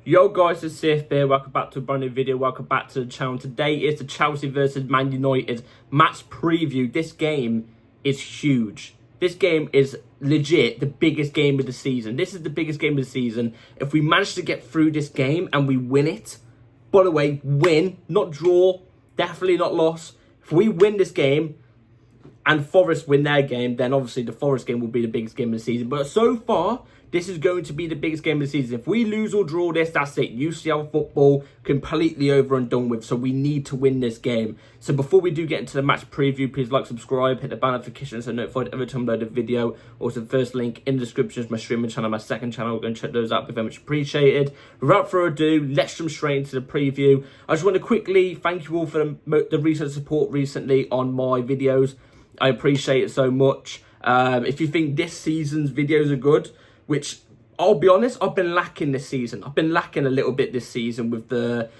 Yo guys, it's Sif here. Welcome back to a brand new video. Welcome back to the channel. Today is the Chelsea versus Man United match preview. This game is huge. This game is legit the biggest game of the season. This is the biggest game of the season. If we manage to get through this game and we win it, by the way, win, not draw, definitely not loss. If we win this game and Forest win their game, then obviously the Forest game will be the biggest game of the season. But so far, this is going to be the biggest game of the season. If we lose or draw this, that's it. UCL football completely over and done with. So we need to win this game. So before we do get into the match preview, please like, subscribe, hit the bell notification so notified every time I upload a video. Also, the first link in the description is my streaming channel, my second channel. Go and check those out. Be very much appreciated. Without further ado, let's jump straight into the preview. I just want to quickly thank you all for the recent support recently on my videos. I appreciate it so much. If you think this season's videos are good, which I'll be honest, I've been lacking this season. I've been lacking a little bit this season with the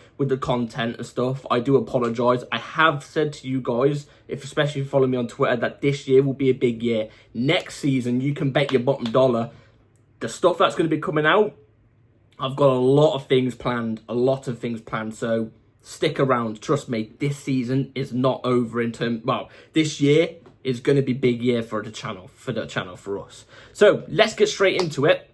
content and stuff. I do apologise. I have said to you guys, especially if you follow me on Twitter, that this year will be a big year. Next season, you can bet your bottom dollar. The stuff that's going to be coming out, I've got a lot of things planned. So stick around. Trust me, this season is not over in terms. Well, this year is going to be a big year for the channel, for us. So let's get straight into it.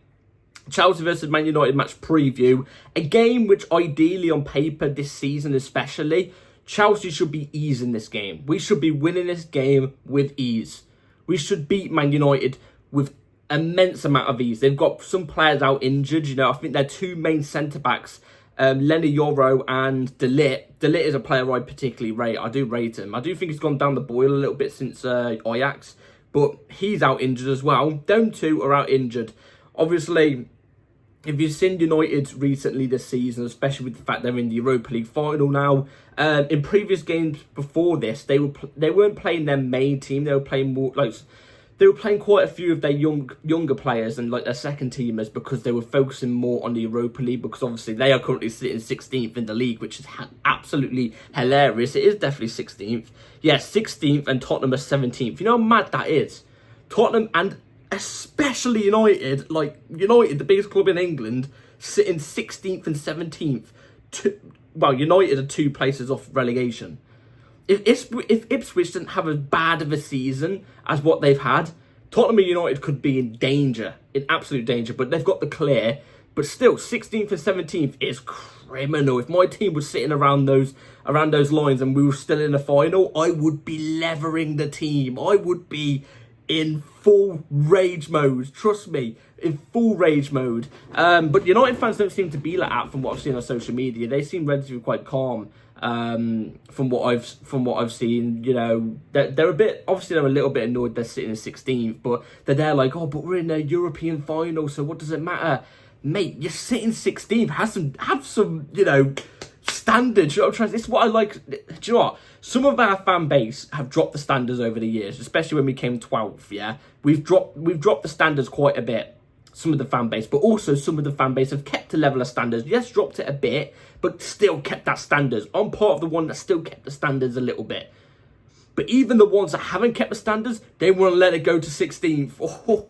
Chelsea versus Man United match preview. A game which ideally on paper this season especially, Chelsea should be easing this game. We should be winning this game with ease. We should beat Man United with immense amount of ease. They've got some players out injured. You know, I think their two main centre-backs, Lenny Yoro and De Ligt. De Ligt is a player I particularly rate. I do rate him. I do think he's gone down the boil a little bit since Ajax, but he's out injured as well. Them two are out injured. Obviously, if you've seen United recently this season, especially with the fact they're in the Europa League final now, in previous games before this, they weren't playing their main team. They were playing more like. They were playing quite a few of their younger players and like their second teamers because they were focusing more on the Europa League, because obviously they are currently sitting 16th in the league, which is absolutely hilarious. It is definitely 16th. Yeah, 16th and Tottenham are 17th. You know how mad that is? Tottenham and especially United, like United, the biggest club in England, sitting 16th and 17th. Well, United are 2 places off relegation. If Ipswich didn't have as bad of a season as what they've had, Tottenham and United could be in danger, in absolute danger. But they've got the clear. But still, 16th and 17th is criminal. If my team was sitting around those lines and we were still in the final, I would be levering the team. I would be in full rage mode. Trust me, in full rage mode. But United fans don't seem to be like that from what I've seen on social media. They seem relatively quite calm. From what I've seen, you know, they're a bit, obviously they're a little bit annoyed they're sitting in 16th, but they're there like, oh, but we're in a European final, so what does it matter? Mate, you're sitting 16th, have some, you know, standards. You know what I'm trying to say? This is what I like. Do you know what? Some of our fan base have dropped the standards over the years, especially when we came 12th, yeah? We've dropped the standards quite a bit. Some of the fan base, but also some of the fan base have kept a level of standards. Yes, dropped it a bit, but still kept that standards. I'm part of the one that still kept the standards a little bit. But even the ones that haven't kept the standards, they want to let it go to 16th.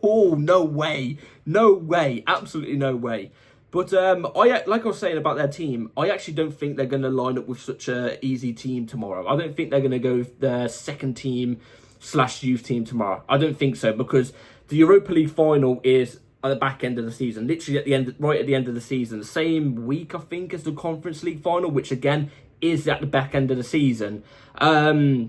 Oh, no way. No way. Absolutely no way. But like I was saying about their team, I actually don't think they're going to line up with such an easy team tomorrow. I don't think they're going to go with their second team / youth team tomorrow. I don't think so, because the Europa League final is at the back end of the season, literally right at the end of the season, the same week I think as the Conference League final, which again is at the back end of the season. From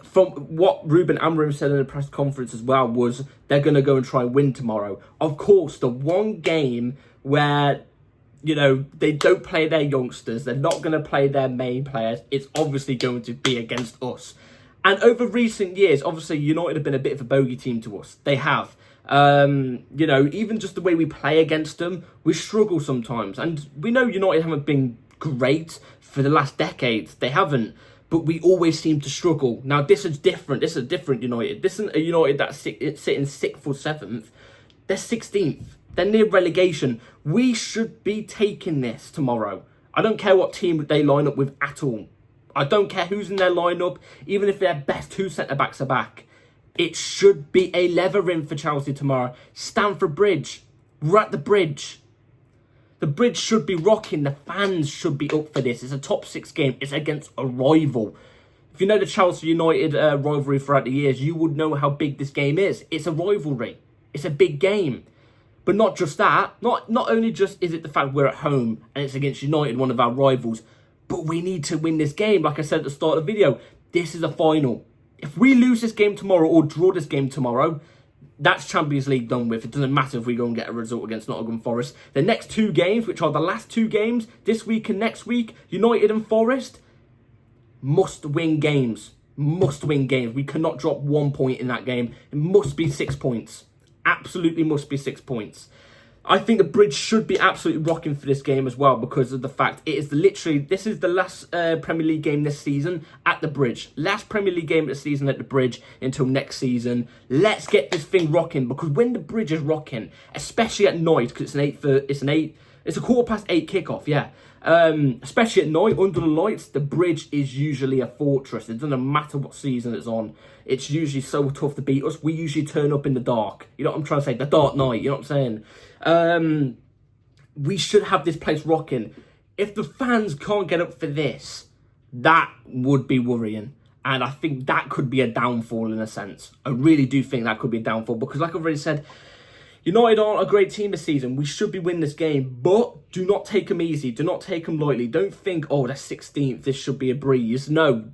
what Ruben Amorim said in the press conference as well, was they're going to go and try and win tomorrow. Of course, the one game where, you know, they don't play their youngsters, they're not going to play their main players, it's obviously going to be against us. And over recent years, obviously United have been a bit of a bogey team to us. They have. You know, even just the way we play against them, we struggle sometimes. And we know United haven't been great for the last decades. They haven't. But we always seem to struggle. Now, this is different. This is a different United. This isn't a United that's sitting 6th or 7th. They're 16th. They're near relegation. We should be taking this tomorrow. I don't care what team they line up with at all. I don't care who's in their lineup, even if their best 2 centre-backs are back. It should be a levering for Chelsea tomorrow. Stamford Bridge. We're at the bridge. The Bridge should be rocking. The fans should be up for this. It's a top 6 game. It's against a rival. If you know the Chelsea United rivalry throughout the years, you would know how big this game is. It's a rivalry. It's a big game. But not just that. Not only just is it the fact we're at home and it's against United, one of our rivals, but we need to win this game. Like I said at the start of the video, this is a final. If we lose this game tomorrow or draw this game tomorrow, that's Champions League done with. It doesn't matter if we go and get a result against Nottingham Forest. The next 2 games, which are the last 2 games, this week and next week, United and Forest, must win games. Must win games. We cannot drop 1 point in that game. It must be 6 points. Absolutely must be 6 points. I think the Bridge should be absolutely rocking for this game as well because of the fact it is literally, this is the last Premier League game this season at the Bridge. Last Premier League game of the season at the Bridge until next season. Let's get this thing rocking because when the Bridge is rocking, especially at night, because it's a 8:15 kickoff, yeah. Especially at night under the lights, the Bridge is usually a fortress. It doesn't matter what season it's on. It's usually so tough to beat us. We usually turn up in the dark. You know what I'm trying to say? The dark night. You know what I'm saying? We should have this place rocking. If the fans can't get up for this, that would be worrying. And I think that could be a downfall in a sense. I really do think that could be a downfall because like I've already said, United aren't a great team this season. We should be winning this game, but do not take them easy. Do not take them lightly. Don't think, oh, they're 16th. This should be a breeze. No,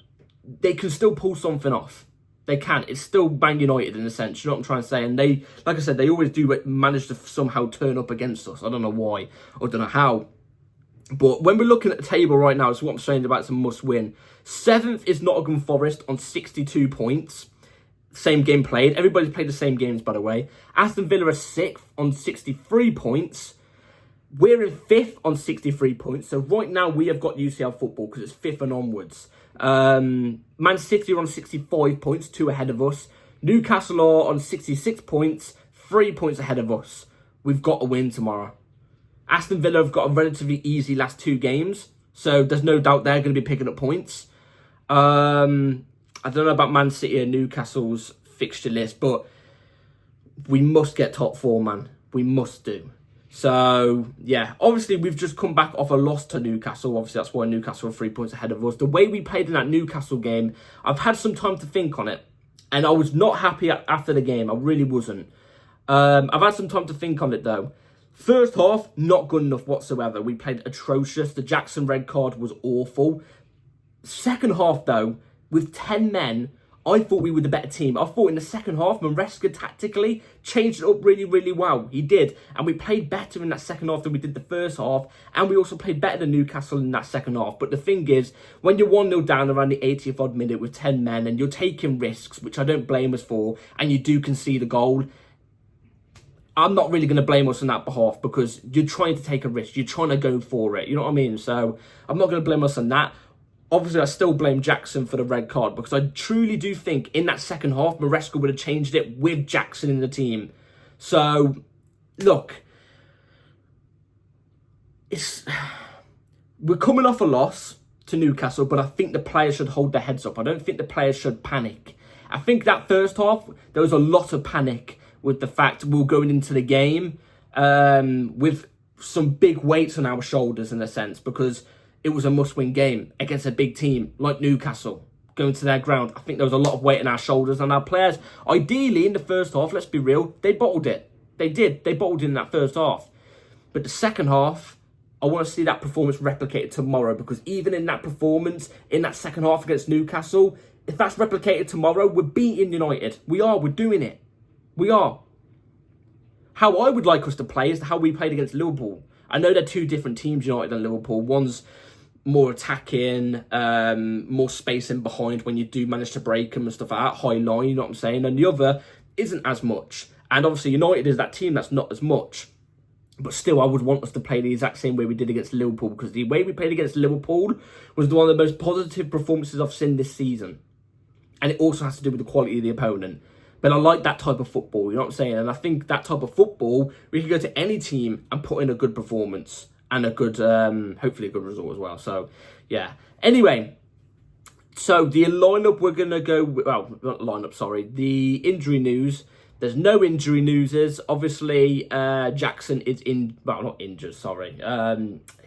they can still pull something off. They can. It's still Man United in a sense. You know what I'm trying to say? And they, like I said, they always do manage to somehow turn up against us. I don't know why. I don't know how. But when we're looking at the table right now, it's what I'm saying about some must win. 7th is Nottingham Forest on 62 points. Same game played. Everybody's played the same games, by the way. Aston Villa are 6th on 63 points. We're in 5th on 63 points. So right now we have got UCL football because it's 5th and onwards. Man City are on 65 points, 2 ahead of us. Newcastle are on 66 points, 3 points ahead of us. We've got to win tomorrow. Aston Villa have got a relatively easy last 2 games. So there's no doubt they're going to be picking up points. I don't know about Man City and Newcastle's fixture list, but we must get top 4, man. We must do. So, yeah, obviously we've just come back off a loss to Newcastle. Obviously, that's why Newcastle are 3 points ahead of us. The way we played in that Newcastle game, I've had some time to think on it. And I was not happy after the game. I really wasn't. I've had some time to think on it, though. First half, not good enough whatsoever. We played atrocious. The Jackson red card was awful. Second half, though, with 10 men, I thought we were the better team. I thought in the second half, Maresca tactically changed it up really, really well. He did. And we played better in that second half than we did the first half. And we also played better than Newcastle in that second half. But the thing is, when you're 1-0 down around the 80th odd minute with 10 men and you're taking risks, which I don't blame us for, and you do concede a goal, I'm not really going to blame us on that behalf because you're trying to take a risk. You're trying to go for it. You know what I mean? So I'm not going to blame us on that. Obviously, I still blame Jackson for the red card because I truly do think in that second half, Maresca would have changed it with Jackson in the team. So, look, we're coming off a loss to Newcastle, but I think the players should hold their heads up. I don't think the players should panic. I think that first half, there was a lot of panic with the fact we're going into the game with some big weights on our shoulders in a sense because it was a must-win game against a big team like Newcastle going to their ground. I think there was a lot of weight on our shoulders and our players. Ideally, in the first half, let's be real, they bottled it. They did. They bottled in that first half. But the second half, I want to see that performance replicated tomorrow because even in that performance, in that second half against Newcastle, if that's replicated tomorrow, we're beating United. We are. We're doing it. We are. How I would like us to play is how we played against Liverpool. I know they're 2 different teams, United and Liverpool. One's more attacking, more space in behind when you do manage to break them and stuff like that, high line, you know what I'm saying? And the other isn't as much. And obviously United is that team that's not as much. But still, I would want us to play the exact same way we did against Liverpool because the way we played against Liverpool was one of the most positive performances I've seen this season. And it also has to do with the quality of the opponent. But I like that type of football, you know what I'm saying? And I think that type of football, we can go to any team and put in a good performance. And a good, hopefully a good result as well. So, yeah. Anyway, so the lineup we're going to go... Well, not lineup, sorry. The injury news. There's no injury newses. Obviously, Jackson is not injured, sorry.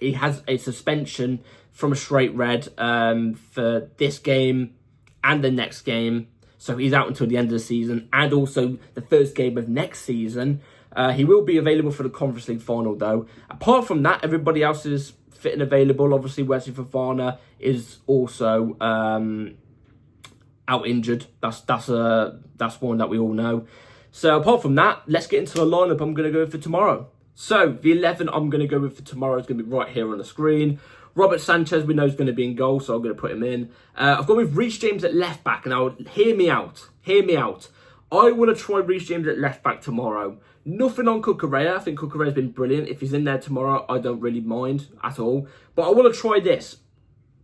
He has a suspension from a straight red for this game and the next game. So he's out until the end of the season and also the first game of next season. He will be available for the Conference League final, though. Apart from that, everybody else is fit and available. Obviously, Wesley Fofana is also out injured. That's one that we all know. So apart from that, let's get into the lineup I'm going to go for tomorrow. So the 11 I'm going to go with for tomorrow is going to be right here on the screen. Robert Sanchez, we know, is going to be in goal, so I'm going to put him in. I've gone with Reece James at left back. Now, hear me out. I want to try Reece James at left back tomorrow. Nothing on Cucurella. I think Cucurella's been brilliant. If he's in there tomorrow, I don't really mind at all. But I want to try this.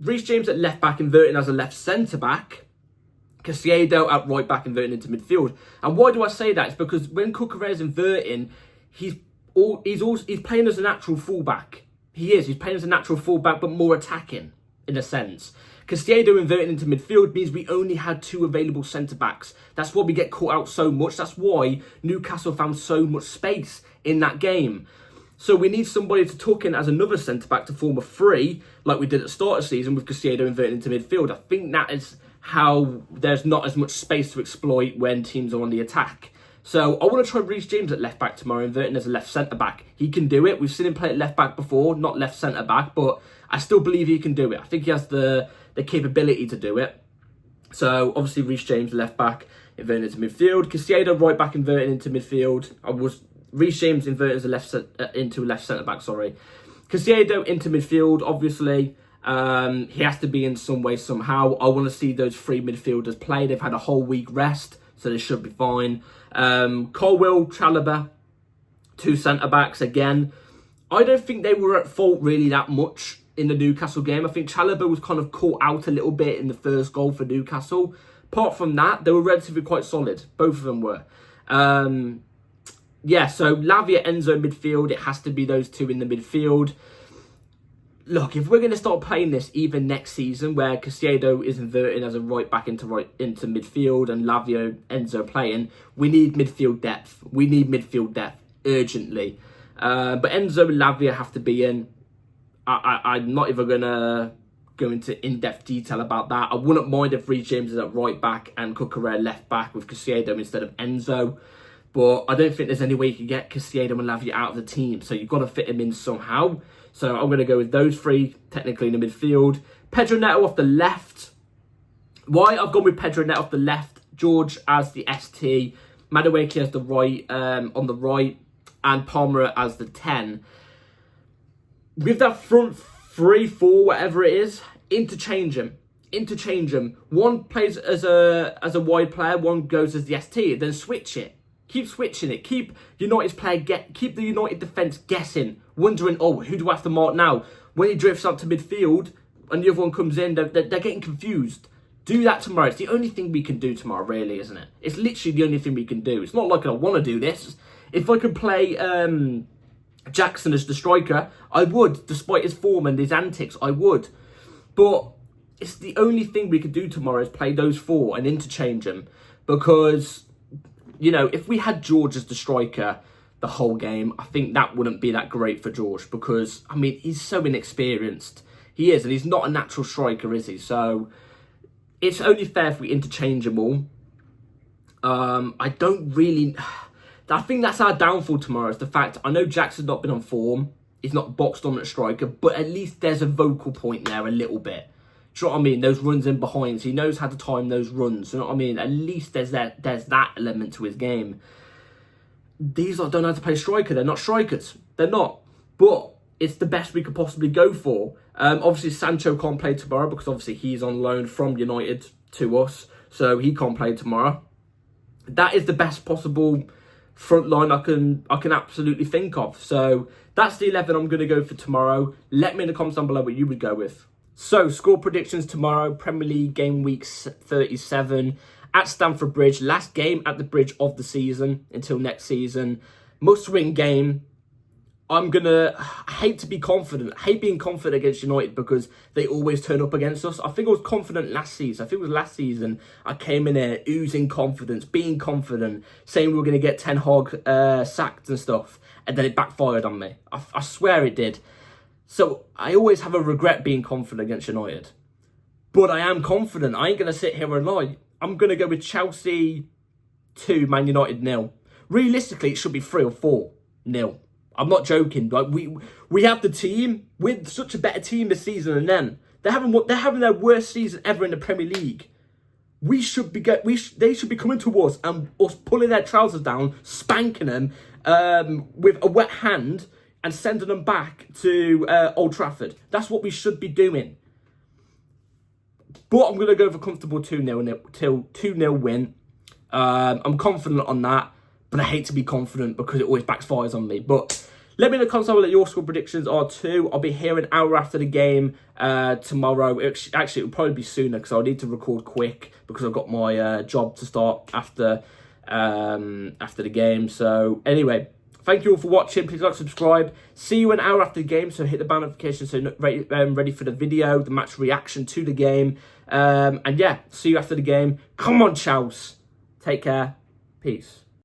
Reece James at left back, inverting as a left centre back. Caicedo at right back, inverting into midfield. And why do I say that? It's because when Cucurella's inverting, he's playing as a natural fullback. He's playing as a natural fullback, but more attacking, in a sense. Caicedo inverting into midfield means we only had 2 available centre-backs. That's why we get caught out so much. That's why Newcastle found so much space in that game. So we need somebody to tuck in as another centre-back to form a 3, like we did at the start of the season with Caicedo inverting into midfield. I think that is how there's not as much space to exploit when teams are on the attack. So I want to try Reece James at left back tomorrow, inverting as a left centre back. He can do it. We've seen him play at left back before, not left centre back, but I still believe he can do it. I think he has the capability to do it. So obviously Reece James left back, inverting into midfield. Caicedo right back, inverting into midfield. Reece James inverting as into left centre back. Sorry, Caicedo into midfield. Obviously, he has to be in some way somehow. I want to see those 3 midfielders play. They've had a whole week rest, so they should be fine. Colwill, Chalobah, 2 centre-backs again. I don't think they were at fault really that much in the Newcastle game. I think Chalobah was kind of caught out a little bit in the first goal for Newcastle. Apart from that, they were relatively quite solid. Both of them were. So Lavia, Enzo midfield. It has to be those 2 in the midfield. Look, if we're going to start playing this even next season, where Caicedo is inverting as a right back into midfield and Lavia, Enzo playing, we need midfield depth. We need midfield depth urgently. But Enzo and Lavia have to be in. I'm not even going to go into in-depth detail about that. I wouldn't mind if Reece James is at right back and Cucurella left back with Caicedo instead of Enzo. But I don't think there's any way you can get Caicedo and Lavia out of the team. So you've got to fit him in somehow. So I'm going to go with those 3, technically in the midfield. Pedro Neto off the left. Why I've gone with Pedro Neto off the left, George as the ST, Madueke as the right, on the right, and Palmer as the 10. With that front 3, 4, whatever it is, interchange them. One plays as a wide player, one goes as the ST, then switch it. Keep switching it. Keep keep the United defence guessing, wondering, oh, who do I have to mark now? When he drifts up to midfield and the other one comes in, they're getting confused. Do that tomorrow. It's the only thing we can do tomorrow, really, isn't it? It's literally the only thing we can do. It's not like I want to do this. If I could play Jackson as the striker, I would. Despite his form and his antics, I would. But it's the only thing we could do tomorrow is play those 4 and interchange them. Because, you know, if we had George as the striker the whole game, I think that wouldn't be that great for George. Because, I mean, he's so inexperienced. He is, and he's not a natural striker, is he? So it's only fair if we interchange them all. I think that's our downfall tomorrow, is the fact I know Jackson's not been on form. He's not a box dominant striker, but at least there's a vocal point there a little bit. Do you know what I mean? Those runs in behind, so he knows how to time those runs. You know what I mean? At least there's that element to his game. These lot don't know how to play striker. They're not strikers. They're not. But it's the best we could possibly go for. Obviously, Sancho can't play tomorrow because obviously he's on loan from United to us. So he can't play tomorrow. That is the best possible front line I can absolutely think of. So that's the 11 I'm going to go for tomorrow. Let me in the comments down below what you would go with. So, score predictions tomorrow. Premier League game week 37 at Stamford Bridge. Last game at the Bridge of the season until next season. Must-win game. I hate to be confident. I hate being confident against United because they always turn up against us. I think I was confident last season. I think it was last season I came in there oozing confidence, being confident, saying we were going to get Ten Hag sacked and stuff. And then it backfired on me. I swear it did. So I always have a regret being confident against United. But I am confident. I ain't going to sit here and lie. I'm going to go with Chelsea 2, Man United 0. Realistically, it should be 3 or 4-0. I'm not joking. Like we have the team. We're such a better team this season than them. They're having their worst season ever in the Premier League. They should be coming to us and us pulling their trousers down, spanking them with a wet hand and sending them back to Old Trafford. That's what we should be doing. But I'm going to go for comfortable 2-0 win. I'm confident on that. But I hate to be confident because it always backfires on me. But let me know in the comments what your score predictions are too. I'll be here an hour after the game tomorrow. Actually, it will probably be sooner because I'll need to record quick because I've got my job to start after the game. So anyway, thank you all for watching. Please like, subscribe. See you an hour after the game. So hit the bell notification so you're ready for the video, the match reaction to the game. And yeah, see you after the game. Come on, Chelsea. Take care. Peace.